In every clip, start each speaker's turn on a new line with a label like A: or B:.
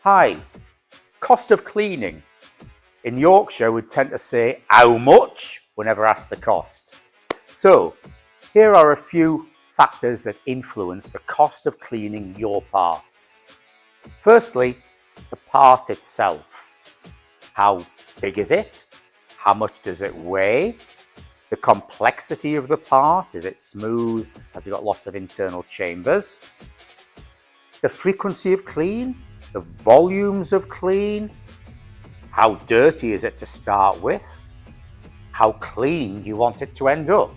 A: Hi, cost of cleaning. In Yorkshire, we tend to say how much whenever asked the cost. So, here are a few factors that influence the cost of cleaning your parts. Firstly, the part itself. How big is it? How much does it weigh? The complexity of the part. Is it smooth? Has it got lots of internal chambers? The frequency of clean, the volumes of clean, how dirty is it to start with, how clean you want it to end up.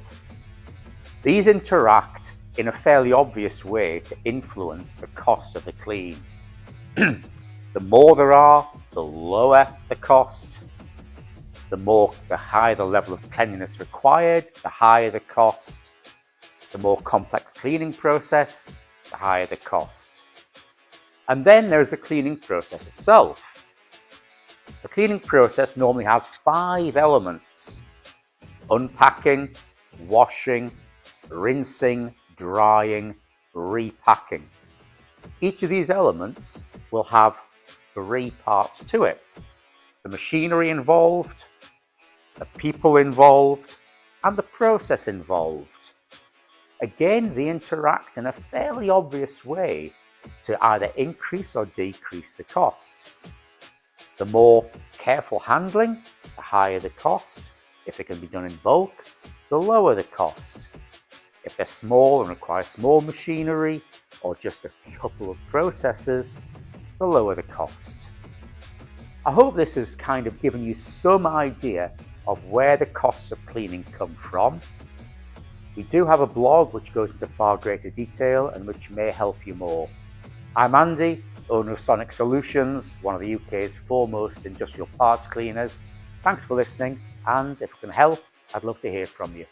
A: These interact in a fairly obvious way to influence the cost of the clean. The more there are, the lower the cost. The higher the level of cleanliness required, the higher the cost. The more complex cleaning process, the higher the cost. And then there's the cleaning process itself. The cleaning process normally has 5 elements: unpacking, washing, rinsing, drying, repacking. Each of these elements will have 3 parts to it: the machinery involved, the people involved, and the process involved. Again, they interact in a fairly obvious way to either increase or decrease the cost. The more careful handling, the higher the cost. If it can be done in bulk, the lower the cost. If they're small and require small machinery or just a couple of processes, the lower the cost. I hope this has kind of given you some idea of where the costs of cleaning come from. We do have a blog which goes into far greater detail and which may help you more. I'm Andy, owner of Sonic Solutions, one of the UK's foremost industrial parts cleaners. Thanks for listening, and if we can help, I'd love to hear from you.